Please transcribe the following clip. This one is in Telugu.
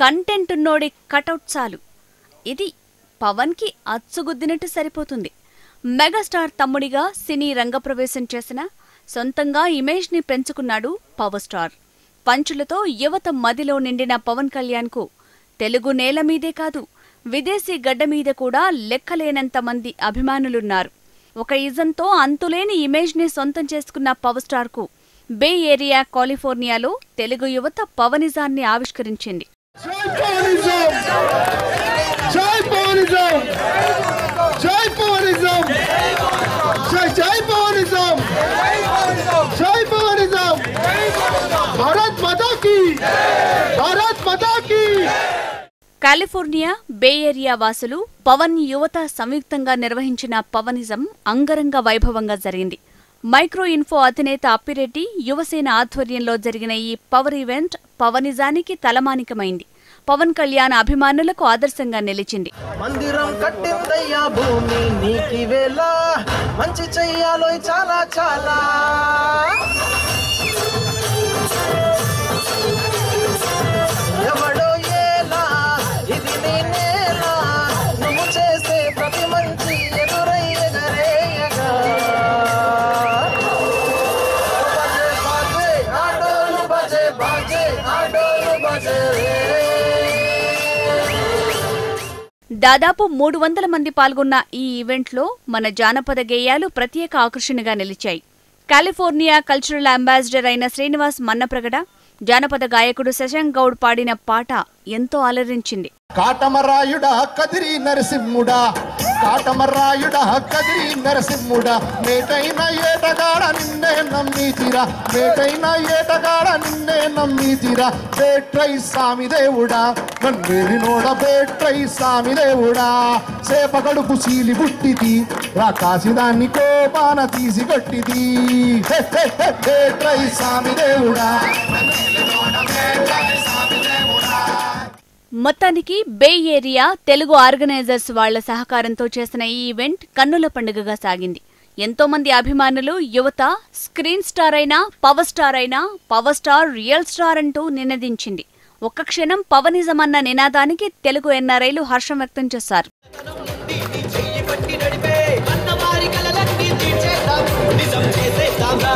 కంటెంట్ ఉన్నోడి కటౌట్ చాలు. ఇది పవన్కి అచ్చుగుద్దినట్టు సరిపోతుంది. మెగాస్టార్ తమ్ముడిగా సినీ రంగప్రవేశం చేసిన సొంతంగా ఇమేజ్ని పెంచుకున్నాడు పవర్ స్టార్. పంచులతో యువత మదిలో నిండిన పవన్ కళ్యాణ్కు తెలుగు నేల మీదే కాదు, విదేశీ గడ్డ మీద కూడా లెక్కలేనంత మంది అభిమానులున్నారు. ఒక ఇజంతో అంతులేని ఇమేజ్ని సొంతం చేసుకున్న పవర్ స్టార్కు బే ఏరియా కాలిఫోర్నియాలో తెలుగు యువత పవనిజాన్ని ఆవిష్కరించింది. కాలిఫోర్నియా బే ఏరియా వాసులు పవన్ యువత సంయుక్తంగా నిర్వహించిన పవనిజం అంగరంగ వైభవంగా జరిగింది. మైక్రో ఇన్ఫో అధినేత అప్పిరెడ్డి యువసేన ఆధ్వర్యంలో జరిగిన ఈ పవర్ ఈవెంట్ పవనిజానికి తలమానికమైంది. పవన్ కళ్యాణ్ అభిమానులకు ఆదర్శంగా నిలిచింది. మందిరం కట్టిందయ్యా భూమి నీకివేళ మంచి చెయ్యాలో చాలా చాలా ఎవడో ఏలా ఇది నీ నేల నువ్వు చేసే ప్రతి మంచి ఎదురయ్యగరేయగా ఆడోలు బజే బాజే ఆడోలు బజే. దాదాపు 300 మంది పాల్గొన్న ఈ ఈవెంట్లో మన జానపద గేయాలు ప్రత్యేక ఆకర్షణగా నిలిచాయి. కాలిఫోర్నియా కల్చరల్ అంబాసిడర్ అయిన శ్రీనివాస్ మన్నప్రగడ, జానపద గాయకుడు శశాంక్ గౌడ్ పాడిన పాట ఎంతో అలరించింది. కాటమరాయుడా కదిరి నరసింహుడా, కాటమరాయుడా కదిరి నరసింహుడా, మేటైన ఏటగాడ నిన్నే నమ్మీతిరా, మేటైన ఏటగాడ నిన్నే నమ్మీతిరా, బేట్రై సామిదేవుడా నన్నేరినోడ బేట్రై సామిదేవుడా, సేప కడుపు సీలి బుట్టిది రాకాసిదాన్ని కోపాన తీసి కొట్టిది, బేట్రై సామిదేవుడా. మొత్తానికి బే ఏరియా తెలుగు ఆర్గనైజర్స్ వాళ్ల సహకారంతో చేసిన ఈ ఈవెంట్ కన్నుల పండుగగా సాగింది. ఎంతో మంది అభిమానులు, యువత స్క్రీన్ స్టార్ అయినా పవర్ స్టార్ అయినా పవర్ స్టార్ రియల్ స్టార్ అంటూ నినదించింది. ఒక్క క్షణం పవనిజం అన్న నినాదానికి తెలుగు ఎన్ఆర్ఐలు హర్షం వ్యక్తం చేశారు. నిజం చేసేద్దాం రా